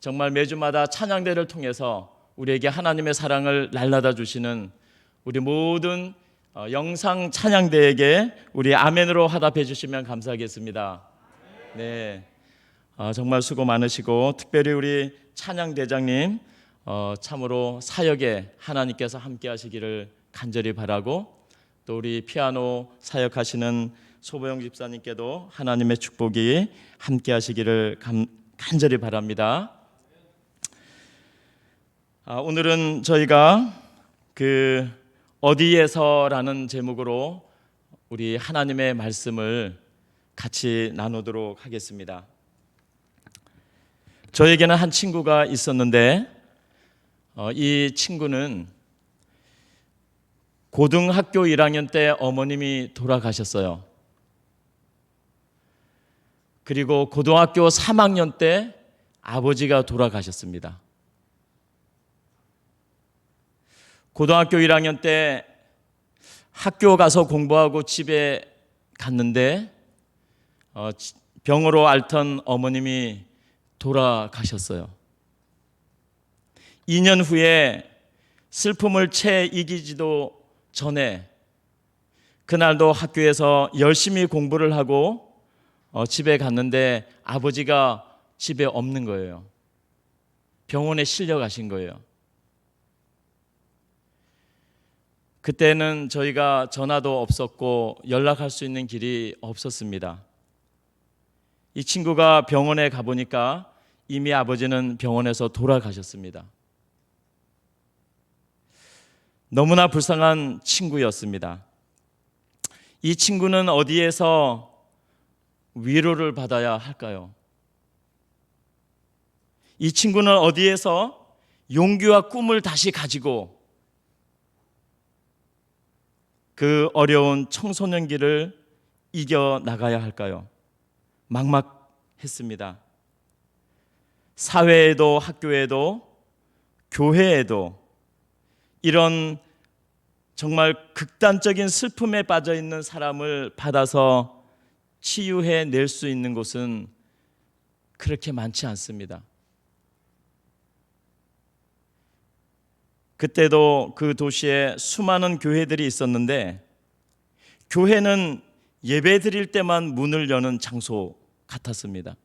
정말 매주마다 찬양대를 통해서 우리에게 하나님의 사랑을 날라다 주시는 우리 모든 영상 찬양대에게 우리 아멘으로 화답해 주시면 감사하겠습니다. 네, 정말 수고 많으시고 특별히 우리 찬양대장님 참으로 사역에 하나님께서 함께 하시기를 간절히 바라고, 또 우리 피아노 사역하시는 소보영 집사님께도 하나님의 축복이 함께 하시기를 간절히 바랍니다. 오늘은 저희가 어디에서라는 제목으로 우리 하나님의 말씀을 같이 나누도록 하겠습니다. 저에게는 한 친구가 있었는데 이 친구는 고등학교 1학년 때 어머님이 돌아가셨어요. 그리고 고등학교 3학년 때 아버지가 돌아가셨습니다. 고등학교 1학년 때 학교 가서 공부하고 집에 갔는데 병으로 앓던 어머님이 돌아가셨어요. 2년 후에 슬픔을 채 이기지도 전에 그날도 학교에서 열심히 공부를 하고 집에 갔는데 아버지가 집에 없는 거예요. 병원에 실려 가신 거예요. 그때는 저희가 전화도 없었고 연락할 수 있는 길이 없었습니다. 이 친구가 병원에 가보니까 이미 아버지는 병원에서 돌아가셨습니다. 너무나 불쌍한 친구였습니다. 이 친구는 어디에서 위로를 받아야 할까요? 이 친구는 어디에서 용기와 꿈을 다시 가지고 그 어려운 청소년기를 이겨나가야 할까요? 막막했습니다. 사회에도 학교에도 교회에도 이런 정말 극단적인 슬픔에 빠져 있는 사람을 받아서 치유해 낼 수 있는 곳은 그렇게 많지 않습니다. 그때도 그 도시에 수많은 교회들이 있었는데 교회는 예배 드릴 때만 문을 여는 장소 같았습니다.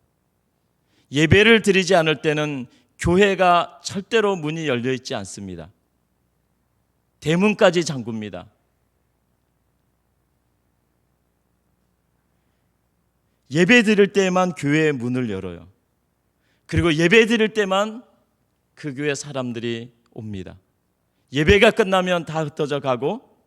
예배를 드리지 않을 때는 교회가 절대로 문이 열려 있지 않습니다. 대문까지 잠굽니다. 예배 드릴 때만 교회의 문을 열어요. 그리고 예배 드릴 때만 그 교회 사람들이 옵니다. 예배가 끝나면 다 흩어져 가고,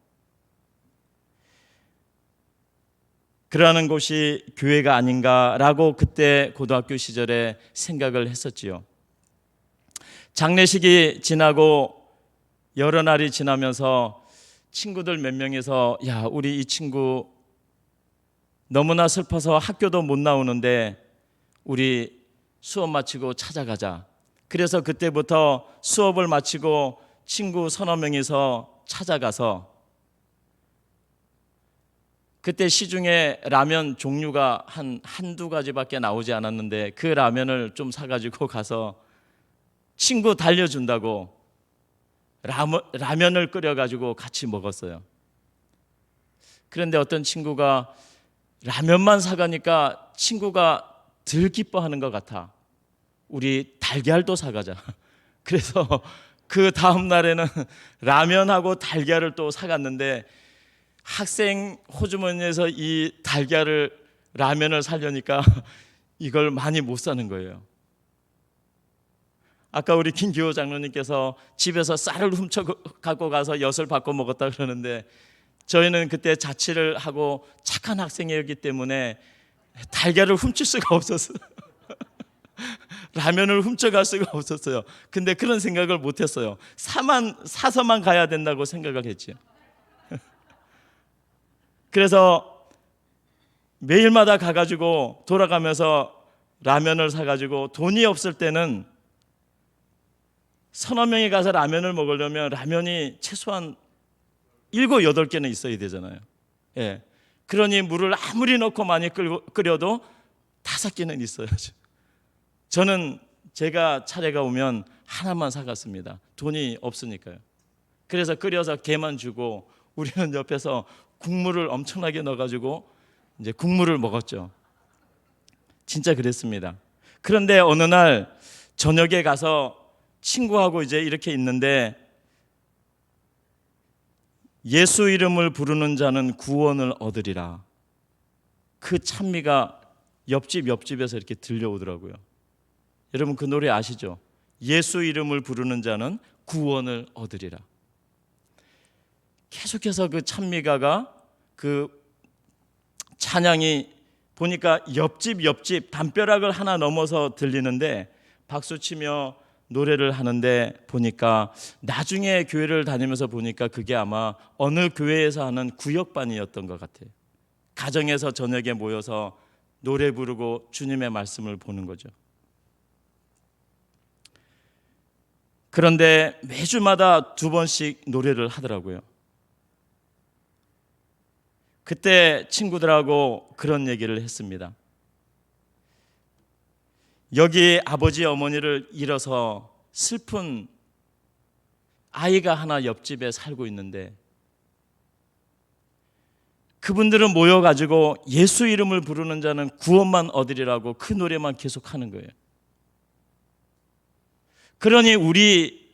그러는 곳이 교회가 아닌가라고 그때 고등학교 시절에 생각을 했었지요. 장례식이 지나고 여러 날이 지나면서 친구들 몇 명이서 야, 우리 이 친구 너무나 슬퍼서 학교도 못 나오는데 우리 수업 마치고 찾아가자. 그래서 그때부터 수업을 마치고 친구 서너 명이서 찾아가서, 그때 시중에 라면 종류가 한두 가지밖에 나오지 않았는데 그 라면을 좀 사가지고 가서 친구 달려준다고 라면을 끓여가지고 같이 먹었어요. 그런데 어떤 친구가 라면만 사가니까 친구가 덜 기뻐하는 것 같아. 우리 달걀도 사가자. 그래서 그 다음 날에는 라면하고 달걀을 또 사갔는데 학생 호주머니에서 이 라면을 사려니까 이걸 많이 못 사는 거예요. 아까 우리 김기호 장로님께서 집에서 쌀을 훔쳐 갖고 가서 엿을 바꿔 먹었다 그러는데, 저희는 그때 자취를 하고 착한 학생이었기 때문에 달걀을 훔칠 수가 없었어요. 라면을 훔쳐갈 수가 없었어요. 근데 그런 생각을 못했어요. 사서만 가야 된다고 생각을 했죠. 그래서 매일마다 가가지고 돌아가면서 라면을 사가지고, 돈이 없을 때는 서너 명이 가서 라면을 먹으려면 라면이 최소한 7, 8개는 있어야 되잖아요. 예. 그러니 물을 아무리 넣고 많이 끓여도 5개는 있어야죠. 저는 제가 차례가 오면 하나만 사갔습니다. 돈이 없으니까요. 그래서 끓여서 걔만 주고 우리는 옆에서 국물을 엄청나게 넣어가지고 이제 국물을 먹었죠. 진짜 그랬습니다. 그런데 어느 날 저녁에 가서 친구하고 이제 이렇게 있는데 예수 이름을 부르는 자는 구원을 얻으리라. 그 찬미가 옆집에서 이렇게 들려오더라고요. 여러분 그 노래 아시죠? 예수 이름을 부르는 자는 구원을 얻으리라. 계속해서 그 찬미가가 그 찬양이 보니까 옆집 담벼락을 하나 넘어서 들리는데 박수치며 노래를 하는데 보니까 나중에 교회를 다니면서 보니까 그게 아마 어느 교회에서 하는 구역반이었던 것 같아요. 가정에서 저녁에 모여서 노래 부르고 주님의 말씀을 보는 거죠. 그런데 매주마다 2번씩 노래를 하더라고요. 그때 친구들하고 그런 얘기를 했습니다. 여기 아버지 어머니를 잃어서 슬픈 아이가 하나 옆집에 살고 있는데 그분들은 모여가지고 예수 이름을 부르는 자는 구원만 얻으리라고 그 노래만 계속 하는 거예요. 그러니 우리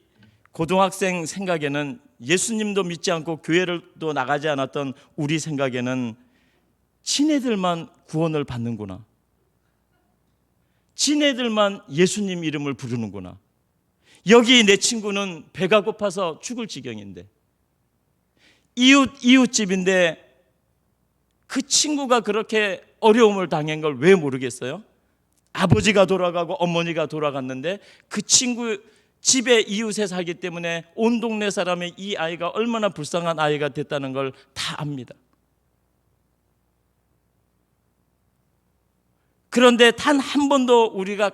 고등학생 생각에는 예수님도 믿지 않고 교회를도 나가지 않았던 우리 생각에는 지네들만 구원을 받는구나. 지네들만 예수님 이름을 부르는구나. 여기 내 친구는 배가 고파서 죽을 지경인데 이웃집인데 그 친구가 그렇게 어려움을 당한 걸 왜 모르겠어요? 아버지가 돌아가고 어머니가 돌아갔는데 그 친구 집에 이웃에 살기 때문에 온 동네 사람이 이 아이가 얼마나 불쌍한 아이가 됐다는 걸 다 압니다. 그런데 단 한 번도 우리가 안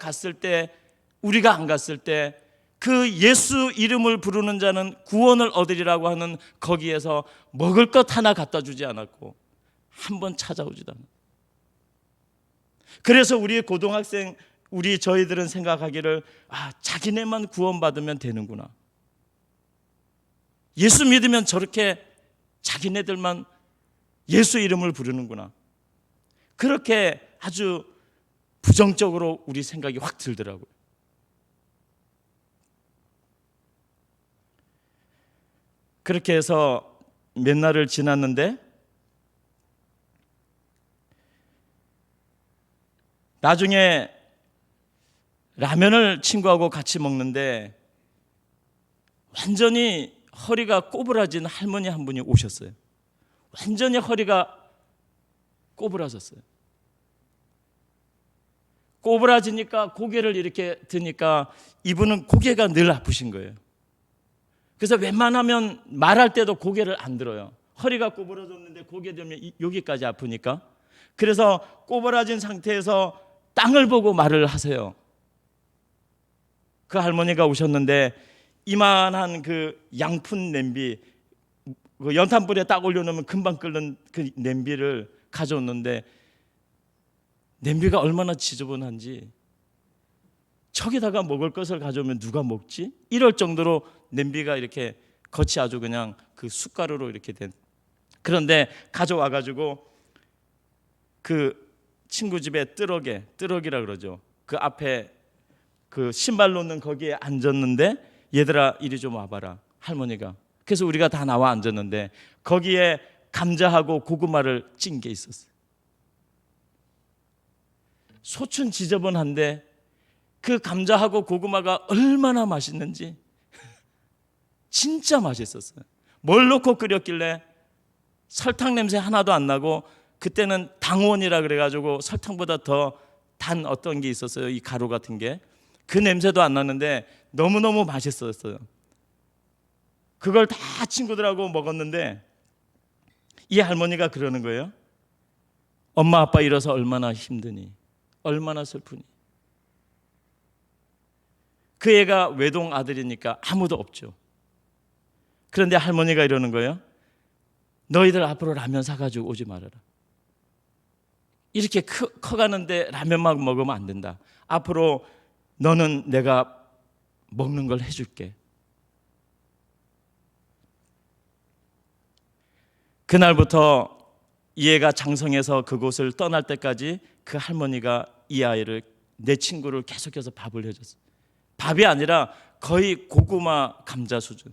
갔을 때 그 예수 이름을 부르는 자는 구원을 얻으리라고 하는 거기에서 먹을 것 하나 갖다 주지 않았고 한 번 찾아오지도 않았어요. 그래서 우리 고등학생 저희들은 생각하기를 자기네만 구원받으면 되는구나. 예수 믿으면 저렇게 자기네들만 예수 이름을 부르는구나. 그렇게 아주 부정적으로 우리 생각이 확 들더라고요. 그렇게 해서 몇 날을 지났는데 나중에 라면을 친구하고 같이 먹는데 완전히 허리가 꼬부라진 할머니 한 분이 오셨어요. 완전히 허리가 꼬부라졌어요. 꼬부라지니까 고개를 이렇게 드니까 이분은 고개가 늘 아프신 거예요. 그래서 웬만하면 말할 때도 고개를 안 들어요. 허리가 꼬부라졌는데 고개 들면 여기까지 아프니까. 그래서 꼬부라진 상태에서 땅을 보고 말을 하세요. 그 할머니가 오셨는데 이만한 그 양푼 냄비, 그 연탄불에 딱 올려놓으면 금방 끓는 그 냄비를 가져왔는데 냄비가 얼마나 지저분한지 저기다가 먹을 것을 가져오면 누가 먹지? 이럴 정도로 냄비가 이렇게 겉이 아주 그냥 그 숟가루로 이렇게 된. 그런데 가져와가지고 그 친구 집에 뜨럭이라 그러죠. 그 앞에 그 신발 놓는 거기에 앉았는데 얘들아 이리 좀 와봐라 할머니가. 그래서 우리가 다 나와 앉았는데 거기에 감자하고 고구마를 찐 게 있었어요. 소춘 지저분한데 그 감자하고 고구마가 얼마나 맛있는지 진짜 맛있었어요. 뭘 넣고 끓였길래 설탕 냄새 하나도 안 나고 그때는 당원이라 그래가지고 설탕보다 더 단 어떤 게 있었어요. 이 가루 같은 게. 그 냄새도 안 나는데 너무너무 맛있었어요. 그걸 다 친구들하고 먹었는데 이 할머니가 그러는 거예요. 엄마 아빠 잃어서 얼마나 힘드니, 얼마나 슬프니. 그 애가 외동 아들이니까 아무도 없죠. 그런데 할머니가 이러는 거예요. 너희들 앞으로 라면 사가지고 오지 말아라. 이렇게 커가는데 라면만 먹으면 안 된다. 앞으로 너는 내가 먹는 걸 해줄게. 그날부터 이 애가 장성해서 그곳을 떠날 때까지 그 할머니가 이 아이를, 내 친구를 계속해서 밥을 해줬어요. 밥이 아니라 거의 고구마 감자 수준.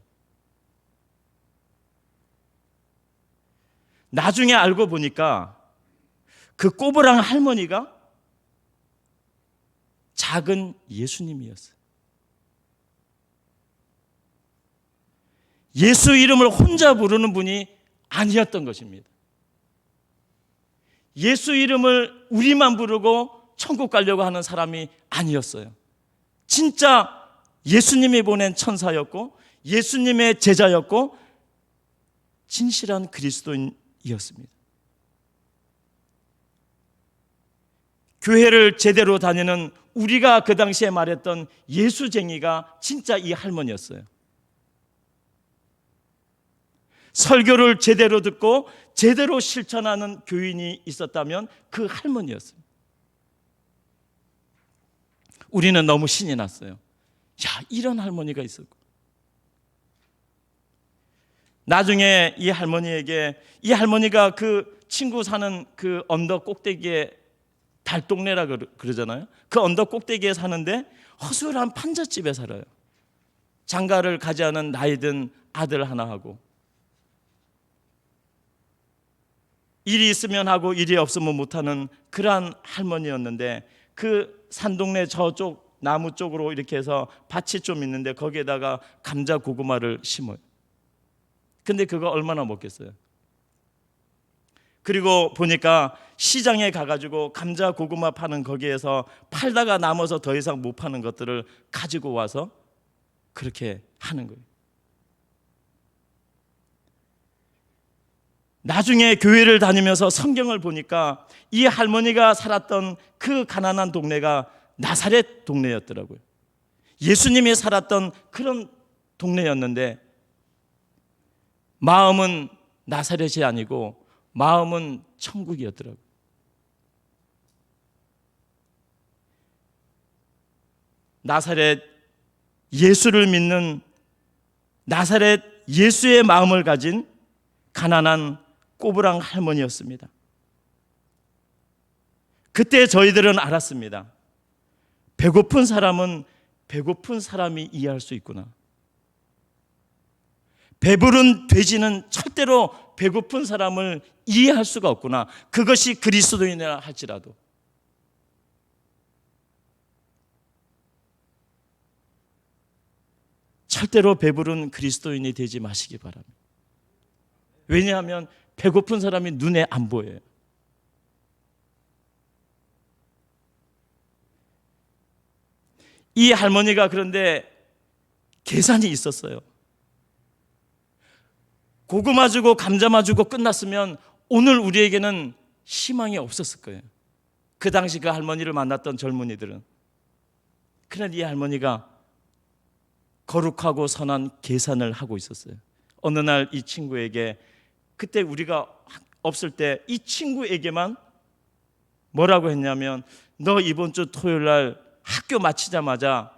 나중에 알고 보니까 그 꼬부랑 할머니가 작은 예수님이었어요. 예수 이름을 혼자 부르는 분이 아니었던 것입니다. 예수 이름을 우리만 부르고 천국 가려고 하는 사람이 아니었어요. 진짜 예수님이 보낸 천사였고 예수님의 제자였고 진실한 그리스도인이었습니다. 교회를 제대로 다니는 우리가 그 당시에 말했던 예수쟁이가 진짜 이 할머니였어요. 설교를 제대로 듣고 제대로 실천하는 교인이 있었다면 그 할머니였어요. 우리는 너무 신이 났어요. 야, 이런 할머니가 있었고. 나중에 이 할머니에게, 이 할머니가 그 친구 사는 그 언덕 꼭대기에, 달동네라 그러잖아요. 그 언덕 꼭대기에 사는데 허술한 판잣집에 살아요. 장가를 가지 않은 나이든 아들 하나 하고, 일이 있으면 하고 일이 없으면 못하는 그러한 할머니였는데, 그 산동네 저쪽 나무 쪽으로 이렇게 해서 밭이 좀 있는데 거기에다가 감자 고구마를 심어요. 근데 그거 얼마나 먹겠어요? 그리고 보니까 시장에 가가지고 감자 고구마 파는 거기에서 팔다가 남아서 더 이상 못 파는 것들을 가지고 와서 그렇게 하는 거예요. 나중에 교회를 다니면서 성경을 보니까 이 할머니가 살았던 그 가난한 동네가 나사렛 동네였더라고요. 예수님이 살았던 그런 동네였는데 마음은 나사렛이 아니고 마음은 천국이었더라고요. 나사렛 예수를 믿는, 나사렛 예수의 마음을 가진 가난한 꼬부랑 할머니였습니다. 그때 저희들은 알았습니다. 배고픈 사람은 배고픈 사람이 이해할 수 있구나. 배부른 돼지는 절대로 배고픈 사람을 이해할 수가 없구나. 그것이 그리스도인이라 할지라도. 절대로 배부른 그리스도인이 되지 마시기 바랍니다. 왜냐하면 배고픈 사람이 눈에 안 보여요. 이 할머니가 그런데 계산이 있었어요. 고구마 주고 감자마 주고 끝났으면 오늘 우리에게는 희망이 없었을 거예요. 그 당시 그 할머니를 만났던 젊은이들은. 그런데 이 할머니가 거룩하고 선한 계산을 하고 있었어요. 어느 날 이 친구에게, 그때 우리가 없을 때 이 친구에게만 뭐라고 했냐면, 너 이번 주 토요일 날 학교 마치자마자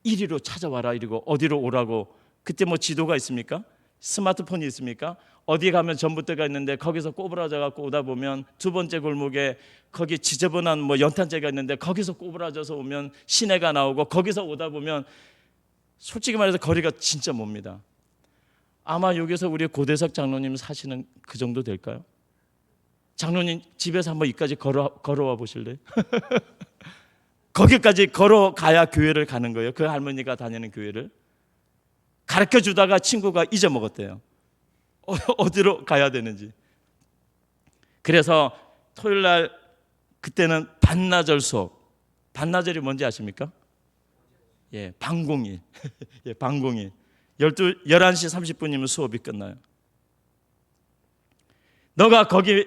이리로 찾아와라. 이러고 어디로 오라고. 그때 뭐 지도가 있습니까? 스마트폰이 있습니까? 어디 가면 전봇대가 있는데 거기서 꼬부라져 갖고 오다 보면 두 번째 골목에 거기 지저분한 뭐 연탄재가 있는데 거기서 꼬부라져서 오면 시내가 나오고, 거기서 오다 보면 솔직히 말해서 거리가 진짜 멉니다. 아마 여기서 우리 고대석 장로님 사시는 그 정도 될까요? 장로님 집에서 한번 이까지 걸어와 보실래요? 거기까지 걸어가야 교회를 가는 거예요. 그 할머니가 다니는 교회를 가르쳐 주다가 친구가 잊어먹었대요. 어디로 가야 되는지. 그래서 토요일 날, 그때는 반나절 수업. 반나절이 뭔지 아십니까? 예, 방공일. 예, 방공일. 11시 30분이면 수업이 끝나요. 너가 거기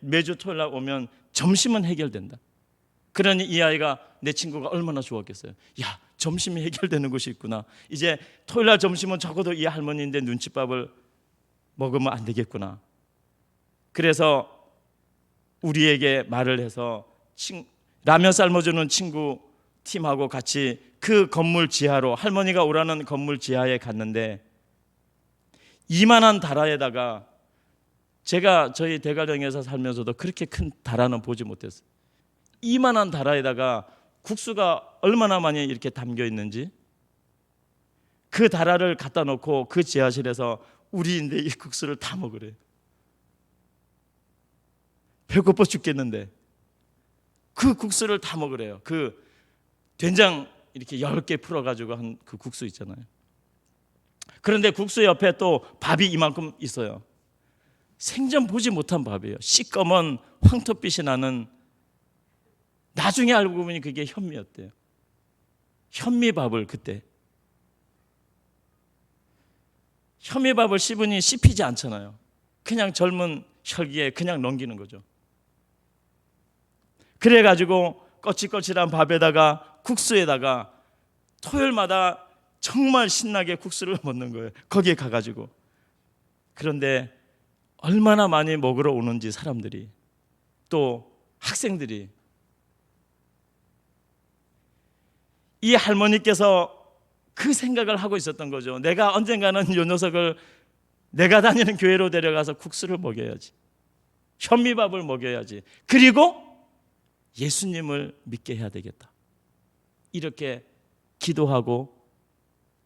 매주 토요일 날 오면 점심은 해결된다. 그러니 이 아이가, 내 친구가 얼마나 좋았겠어요. 야, 점심이 해결되는 곳이 있구나. 이제 토요일 날 점심은 적어도 이 할머니인데 눈칫밥을 먹으면 안 되겠구나. 그래서 우리에게 말을 해서 라면 삶아주는 친구 팀하고 같이 그 건물 지하로, 할머니가 오라는 건물 지하에 갔는데 이만한 다라에다가, 제가 저희 대가령에서 살면서도 그렇게 큰 다라는 보지 못했어요. 이만한 다라에다가 국수가 얼마나 많이 이렇게 담겨 있는지, 그 다라를 갖다 놓고 그 지하실에서 우리인데 이 국수를 다 먹으래요. 배고파 죽겠는데 그 국수를 다 먹으래요. 그 된장 이렇게 10개 풀어가지고 한 그 국수 있잖아요. 그런데 국수 옆에 또 밥이 이만큼 있어요. 생전 보지 못한 밥이에요. 시꺼먼 황토빛이 나는, 나중에 알고 보니 그게 현미였대요. 현미밥을, 그때 현미밥을 씹으니 씹히지 않잖아요. 그냥 젊은 혈기에 그냥 넘기는 거죠. 그래가지고 거칠거칠한 밥에다가 국수에다가 토요일마다 정말 신나게 국수를 먹는 거예요. 거기에 가가지고. 그런데 얼마나 많이 먹으러 오는지, 사람들이, 또 학생들이. 이 할머니께서 그 생각을 하고 있었던 거죠. 내가 언젠가는 이 녀석을 내가 다니는 교회로 데려가서 국수를 먹여야지, 현미밥을 먹여야지, 그리고 예수님을 믿게 해야 되겠다. 이렇게 기도하고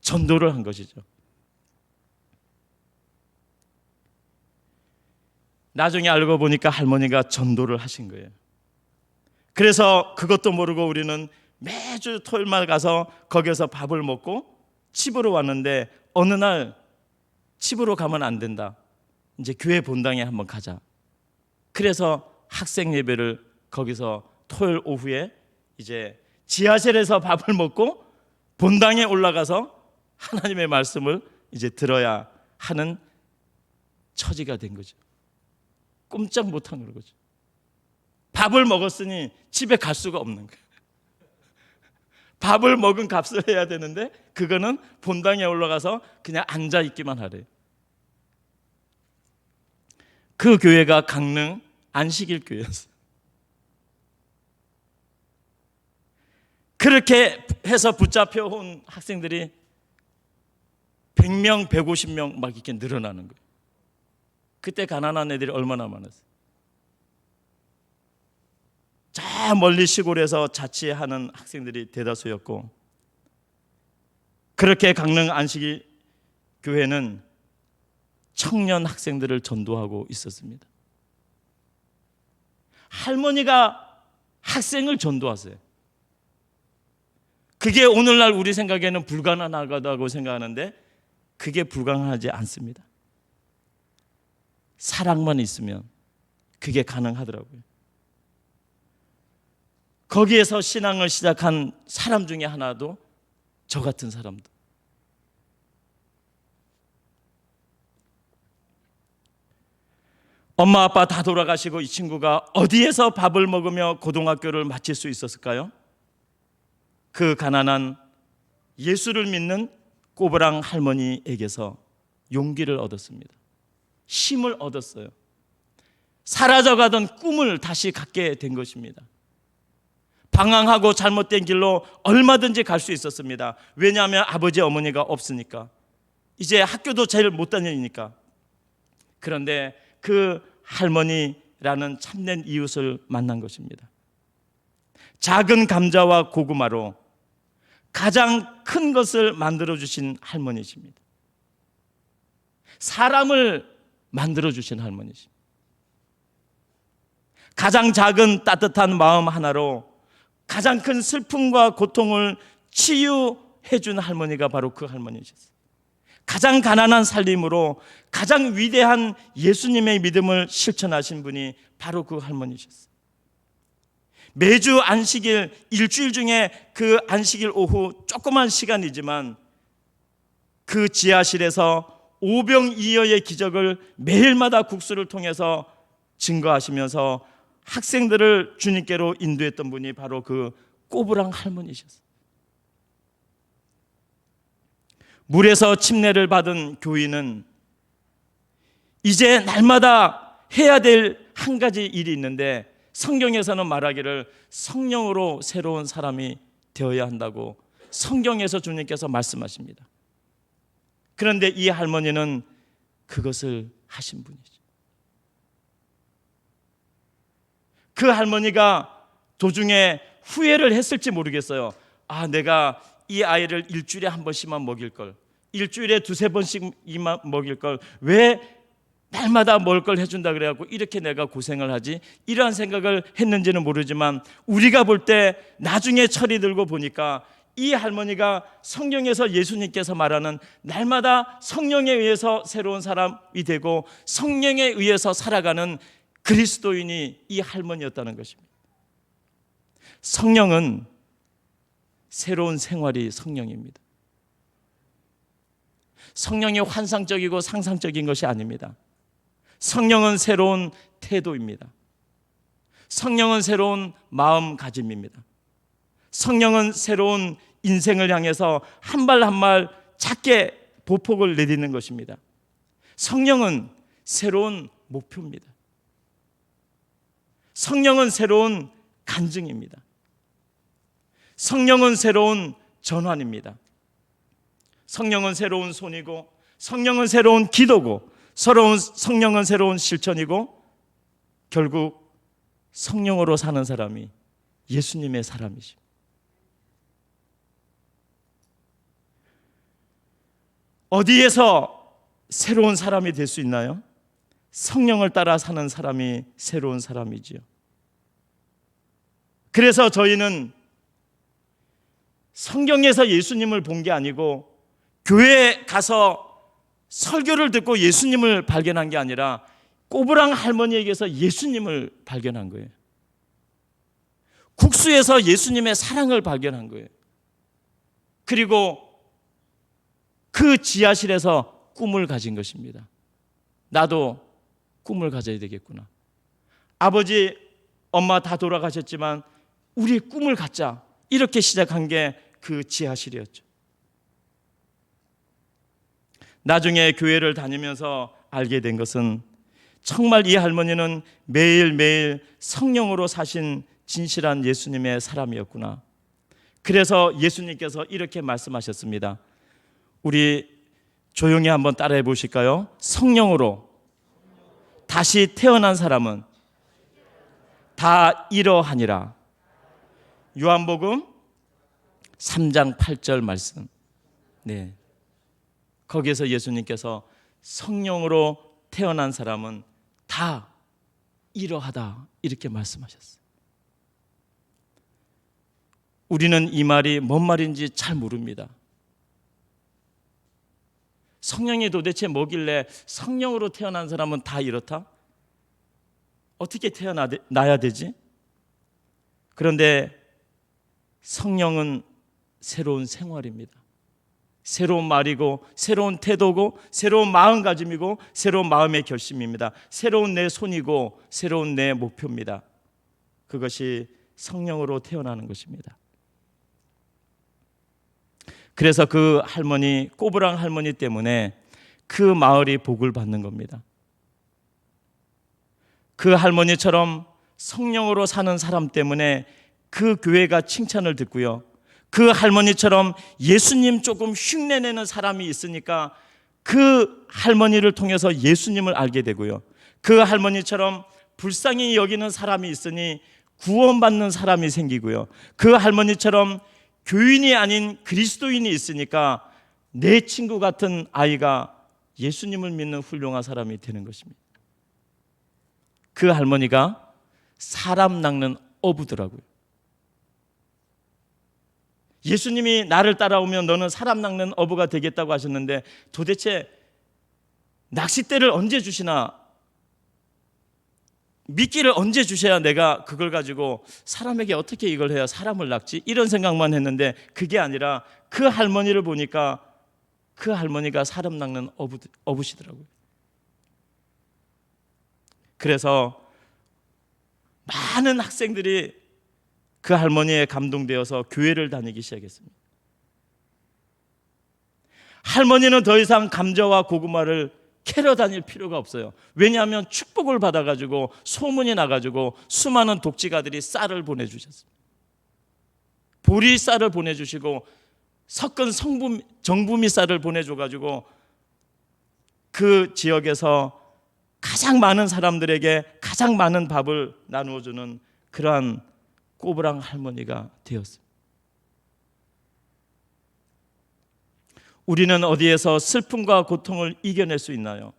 전도를 한 것이죠. 나중에 알고 보니까 할머니가 전도를 하신 거예요. 그래서 그것도 모르고 우리는 매주 토요일마다 가서 거기서 밥을 먹고 집으로 왔는데, 어느 날 집으로 가면 안 된다, 이제 교회 본당에 한번 가자. 그래서 학생 예배를 거기서 토요일 오후에 이제 지하실에서 밥을 먹고 본당에 올라가서 하나님의 말씀을 이제 들어야 하는 처지가 된 거죠. 꼼짝 못한 거죠. 밥을 먹었으니 집에 갈 수가 없는 거예요. 밥을 먹은 값을 해야 되는데 그거는 본당에 올라가서 그냥 앉아 있기만 하래요. 그 교회가 강릉 안식일 교회였어요. 그렇게 해서 붙잡혀 온 학생들이 100명, 150명 막 이렇게 늘어나는 거예요. 그때 가난한 애들이 얼마나 많았어요. 저 멀리 시골에서 자취하는 학생들이 대다수였고, 그렇게 강릉 안식일 교회는 청년 학생들을 전도하고 있었습니다. 할머니가 학생을 전도하세요. 그게 오늘날 우리 생각에는 불가능하다고 생각하는데 그게 불가능하지 않습니다. 사랑만 있으면 그게 가능하더라고요. 거기에서 신앙을 시작한 사람 중에 하나도 저 같은 사람도. 엄마 아빠 다 돌아가시고 이 친구가 어디에서 밥을 먹으며 고등학교를 마칠 수 있었을까요? 그 가난한 예수를 믿는 꼬부랑 할머니에게서 용기를 얻었습니다. 힘을 얻었어요. 사라져가던 꿈을 다시 갖게 된 것입니다. 방황하고 잘못된 길로 얼마든지 갈 수 있었습니다. 왜냐하면 아버지 어머니가 없으니까, 이제 학교도 제일 못 다니니까. 그런데 그 할머니라는 참된 이웃을 만난 것입니다. 작은 감자와 고구마로 가장 큰 것을 만들어주신 할머니십니다. 사람을 만들어주신 할머니십니다. 가장 작은 따뜻한 마음 하나로 가장 큰 슬픔과 고통을 치유해 준 할머니가 바로 그 할머니셨어요. 가장 가난한 살림으로 가장 위대한 예수님의 믿음을 실천하신 분이 바로 그 할머니셨어요. 매주 안식일, 일주일 중에 그 안식일 오후 조그만 시간이지만 그 지하실에서 오병이어의 기적을 매일마다 국수를 통해서 증거하시면서 학생들을 주님께로 인도했던 분이 바로 그 꼬부랑 할머니셨어요. 물에서 침례를 받은 교인은 이제 날마다 해야 될 한 가지 일이 있는데, 성경에서는 말하기를 성령으로 새로운 사람이 되어야 한다고 성경에서 주님께서 말씀하십니다. 그런데 이 할머니는 그것을 하신 분이죠. 그 할머니가 도중에 후회를 했을지 모르겠어요. 내가 이 아이를 일주일에 한 번씩만 먹일 걸, 일주일에 두세 번씩만 먹일 걸, 왜 날마다 먹을 걸 해준다 그래갖고 이렇게 내가 고생을 하지? 이러한 생각을 했는지는 모르지만 우리가 볼 때 나중에 철이 들고 보니까 이 할머니가 성경에서 예수님께서 말하는 날마다 성령에 의해서 새로운 사람이 되고 성령에 의해서 살아가는 그리스도인이 이 할머니였다는 것입니다. 성령은 새로운 생활이 성령입니다. 성령이 환상적이고 상상적인 것이 아닙니다. 성령은 새로운 태도입니다. 성령은 새로운 마음가짐입니다. 성령은 새로운 인생을 향해서 한 발 한 발 작게 보폭을 내딛는 것입니다. 성령은 새로운 목표입니다. 성령은 새로운 간증입니다. 성령은 새로운 전환입니다. 성령은 새로운 손이고, 성령은 새로운 기도고, 성령은 새로운 실천이고, 결국 성령으로 사는 사람이 예수님의 사람이십니다. 어디에서 새로운 사람이 될 수 있나요? 성령을 따라 사는 사람이 새로운 사람이지요. 그래서 저희는 성경에서 예수님을 본 게 아니고 교회에 가서 설교를 듣고 예수님을 발견한 게 아니라 꼬부랑 할머니에게서 예수님을 발견한 거예요. 국수에서 예수님의 사랑을 발견한 거예요. 그리고 그 지하실에서 꿈을 가진 것입니다. 나도 꿈을 가져야 되겠구나. 아버지, 엄마 다 돌아가셨지만 우리 꿈을 갖자. 이렇게 시작한 게 그 지하실이었죠. 나중에 교회를 다니면서 알게 된 것은 정말 이 할머니는 매일매일 성령으로 사신 진실한 예수님의 사람이었구나. 그래서 예수님께서 이렇게 말씀하셨습니다. 우리 조용히 한번 따라해 보실까요? 성령으로 다시 태어난 사람은 다 이러하니라. 요한복음 3장 8절 말씀. 네. 거기에서 예수님께서 성령으로 태어난 사람은 다 이러하다 이렇게 말씀하셨어요. 우리는 이 말이 뭔 말인지 잘 모릅니다. 성령이 도대체 뭐길래 성령으로 태어난 사람은 다 이렇다? 어떻게 태어나야 되지? 그런데 성령은 새로운 생활입니다. 새로운 말이고 새로운 태도고 새로운 마음가짐이고 새로운 마음의 결심입니다. 새로운 내 손이고 새로운 내 목표입니다. 그것이 성령으로 태어나는 것입니다. 그래서 그 할머니, 꼬부랑 할머니 때문에 그 마을이 복을 받는 겁니다. 그 할머니처럼 성령으로 사는 사람 때문에 그 교회가 칭찬을 듣고요. 그 할머니처럼 예수님 조금 흉내내는 사람이 있으니까 그 할머니를 통해서 예수님을 알게 되고요. 그 할머니처럼 불쌍히 여기는 사람이 있으니 구원받는 사람이 생기고요. 그 할머니처럼 교인이 아닌 그리스도인이 있으니까 내 친구 같은 아이가 예수님을 믿는 훌륭한 사람이 되는 것입니다. 그 할머니가 사람 낚는 어부더라고요. 예수님이 나를 따라오면 너는 사람 낚는 어부가 되겠다고 하셨는데 도대체 낚싯대를 언제 주시나, 미끼를 언제 주셔야 내가 그걸 가지고 사람에게 어떻게 이걸 해야 사람을 낚지? 이런 생각만 했는데 그게 아니라 그 할머니를 보니까 그 할머니가 사람 낚는 어부시더라고요. 그래서 많은 학생들이 그 할머니에 감동되어서 교회를 다니기 시작했습니다. 할머니는 더 이상 감자와 고구마를 캐러 다닐 필요가 없어요. 왜냐하면 축복을 받아가지고 소문이 나가지고 수많은 독지가들이 쌀을 보내주셨습니다. 보리쌀을 보내주시고 섞은 정부미 쌀을 보내줘가지고 그 지역에서 가장 많은 사람들에게 가장 많은 밥을 나누어주는 그러한 꼬부랑 할머니가 되었습니다. 우리는 어디에서 슬픔과 고통을 이겨낼 수 있나요?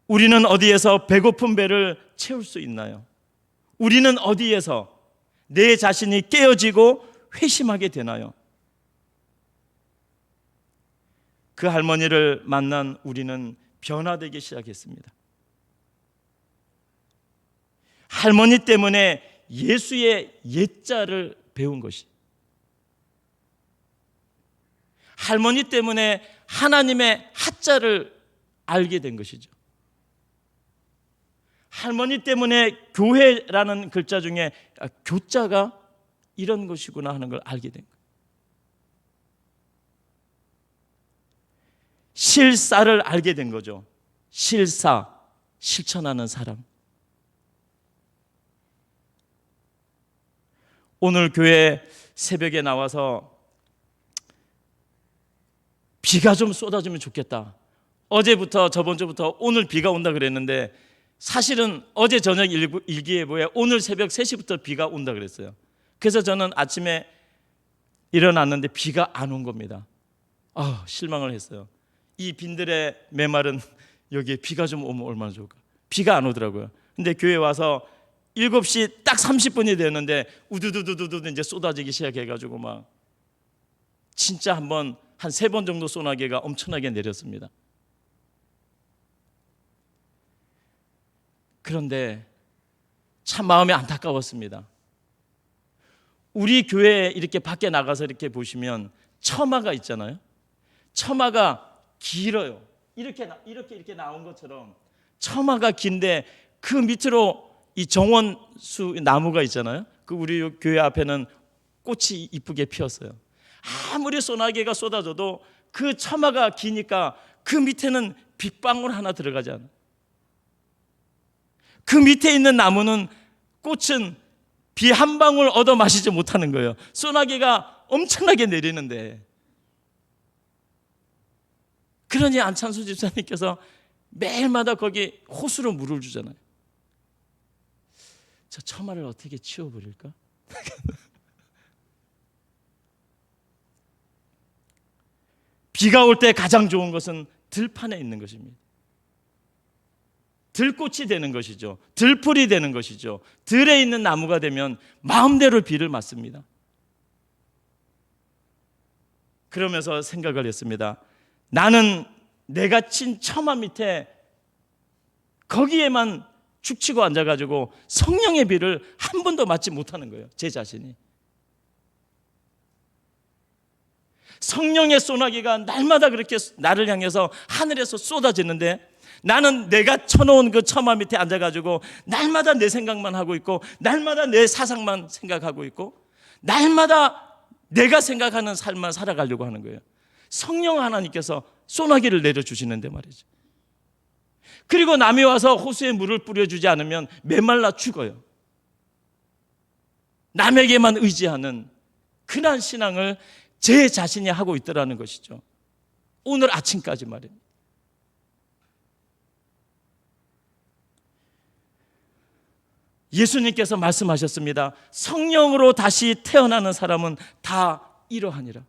우리는 어디에서 배고픈 배를 채울 수 있나요? 우리는 어디에서 내 자신이 깨어지고 회심하게 되나요? 그 할머니를 만난 우리는 변화되기 시작했습니다. 할머니 때문에 예수의 옛자를 배운 것이, 할머니 때문에 하나님의 하자를 알게 된 것이죠. 할머니 때문에 교회라는 글자 중에 교자가 이런 것이구나 하는 걸 알게 된 거예요. 실사를 알게 된 거죠. 실사, 실천하는 사람. 오늘 교회 새벽에 나와서 비가 좀 쏟아지면 좋겠다. 어제부터 저번 주부터 오늘 비가 온다 그랬는데 사실은 어제 저녁 일기예보에 오늘 새벽 3시부터 비가 온다 그랬어요. 그래서 저는 아침에 일어났는데 비가 안 온 겁니다. 실망을 했어요. 이 빈들의 메마른 여기에 비가 좀 오면 얼마나 좋을까. 비가 안 오더라고요. 근데 교회 와서 7시 딱 30분이 됐는데 우두두두두두 이제 쏟아지기 시작해가지고 막 진짜 한 3번 정도 소나기가 엄청나게 내렸습니다. 그런데 참 마음이 안타까웠습니다. 우리 교회에 이렇게 밖에 나가서 이렇게 보시면 처마가 있잖아요. 처마가 길어요. 이렇게 나온 것처럼 처마가 긴데 그 밑으로 이 정원수 나무가 있잖아요. 그 우리 교회 앞에는 꽃이 이쁘게 피었어요. 아무리 소나기가 쏟아져도 그 처마가 기니까 그 밑에는 빗방울 하나 들어가지 않아요. 그 밑에 있는 나무는 꽃은 비 한 방울 얻어 마시지 못하는 거예요. 소나기가 엄청나게 내리는데. 그러니 안찬수 집사님께서 매일마다 거기 호수로 물을 주잖아요. 저 처마를 어떻게 치워버릴까? 비가 올 때 가장 좋은 것은 들판에 있는 것입니다. 들꽃이 되는 것이죠. 들풀이 되는 것이죠. 들에 있는 나무가 되면 마음대로 비를 맞습니다. 그러면서 생각을 했습니다. 나는 내가 친 처마 밑에 거기에만 축치고 앉아가지고 성령의 비를 한 번도 맞지 못하는 거예요. 제 자신이. 성령의 소나기가 날마다 그렇게 나를 향해서 하늘에서 쏟아지는데 나는 내가 쳐놓은 그 처마 밑에 앉아가지고 날마다 내 생각만 하고 있고 날마다 내 사상만 생각하고 있고 날마다 내가 생각하는 삶만 살아가려고 하는 거예요. 성령 하나님께서 소나기를 내려주시는데 말이죠. 그리고 남이 와서 호수에 물을 뿌려주지 않으면 메말라 죽어요. 남에게만 의지하는 그런 신앙을 제 자신이 하고 있더라는 것이죠. 오늘 아침까지 말입니다. 예수님께서 말씀하셨습니다. 성령으로 다시 태어나는 사람은 다 이러하니라.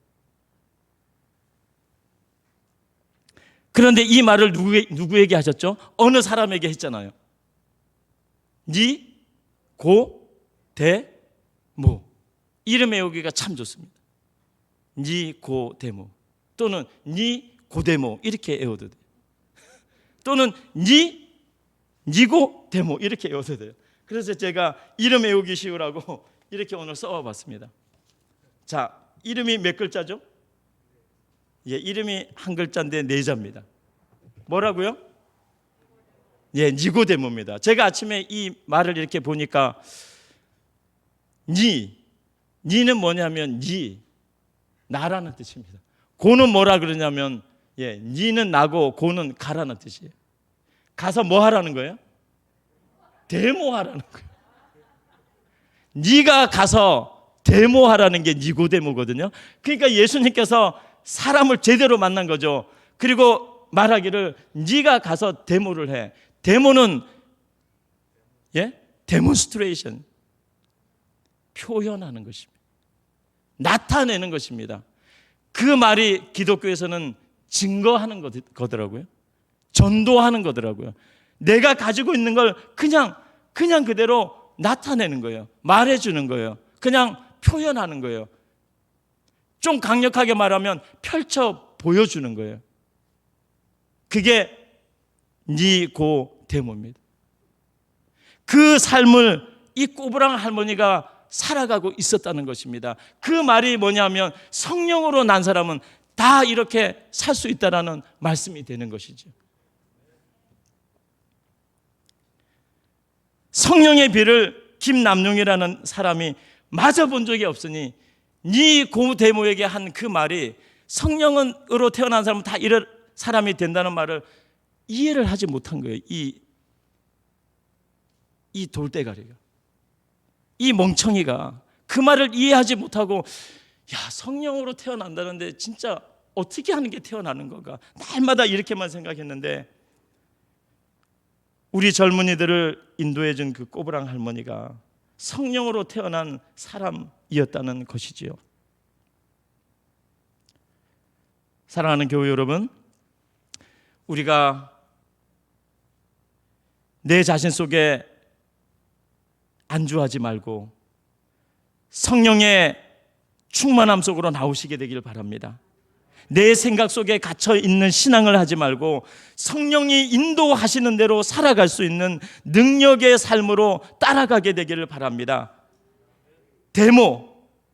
그런데 이 말을 누구에게 하셨죠? 어느 사람에게 했잖아요. 니고데모. 이름 외우기가 참 좋습니다. 니고데모 또는 니고데모 이렇게 외워도 돼요. 또는 니고데모 이렇게 외워도 돼요. 그래서 제가 이름 외우기 쉬우라고 이렇게 오늘 써와봤습니다. 자, 이름이 몇 글자죠? 예, 이름이 한 글자인데 4자입니다. 뭐라고요? 예, 니고데모입니다. 제가 아침에 이 말을 이렇게 보니까 니는 뭐냐면 나라는 뜻입니다. 고는 뭐라 그러냐면 니는 나고 고는 가라는 뜻이에요. 가서 뭐 하라는 거예요? 데모하라는 거예요. 네가 가서 데모하라는 게 니고데모거든요. 그러니까 예수님께서 사람을 제대로 만난 거죠. 그리고 말하기를 네가 가서 데모를 해. 데모는 데몬스트레이션, 표현하는 것입니다. 나타내는 것입니다. 그 말이 기독교에서는 증거하는 거더라고요. 전도하는 거더라고요. 내가 가지고 있는 걸 그냥 그대로 나타내는 거예요. 말해주는 거예요. 그냥 표현하는 거예요. 좀 강력하게 말하면 펼쳐 보여주는 거예요. 그게 니고데모입니다. 그 삶을 이 꼬부랑 할머니가 살아가고 있었다는 것입니다. 그 말이 뭐냐면 성령으로 난 사람은 다 이렇게 살 수 있다라는 말씀이 되는 것이죠. 성령의 비를 김남룡이라는 사람이 맞아본 적이 없으니 니고데모에게 한 그 말이 성령으로 태어난 사람은 다 이런 사람이 된다는 말을 이해를 하지 못한 거예요. 이 돌대가리가, 이 멍청이가 그 말을 이해하지 못하고 성령으로 태어난다는데 진짜 어떻게 하는 게 태어나는 건가, 날마다 이렇게만 생각했는데 우리 젊은이들을 인도해 준 그 꼬부랑 할머니가 성령으로 태어난 사람이었다는 것이지요. 사랑하는 교회 여러분, 우리가 내 자신 속에 안주하지 말고 성령의 충만함 속으로 나오시게 되길 바랍니다. 내 생각 속에 갇혀 있는 신앙을 하지 말고 성령이 인도하시는 대로 살아갈 수 있는 능력의 삶으로 따라가게 되기를 바랍니다.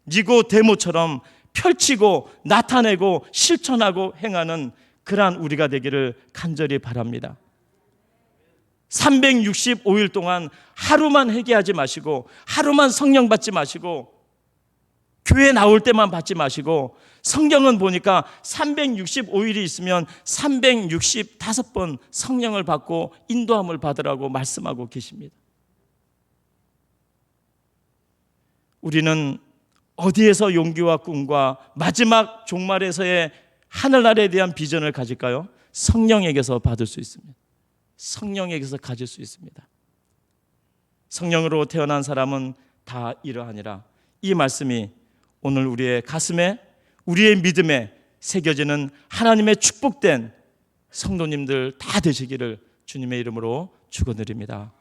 니고데모처럼 펼치고 나타내고 실천하고 행하는 그러한 우리가 되기를 간절히 바랍니다. 365일 동안 하루만 회개하지 마시고, 하루만 성령 받지 마시고, 교회 나올 때만 받지 마시고, 성경은 보니까 365일이 있으면 365번 성령을 받고 인도함을 받으라고 말씀하고 계십니다. 우리는 어디에서 용기와 꿈과 마지막 종말에서의 하늘나라에 대한 비전을 가질까요? 성령에게서 받을 수 있습니다. 성령에게서 가질 수 있습니다. 성령으로 태어난 사람은 다 이러하니라. 이 말씀이 오늘 우리의 가슴에, 우리의 믿음에 새겨지는 하나님의 축복된 성도님들 다 되시기를 주님의 이름으로 축원드립니다.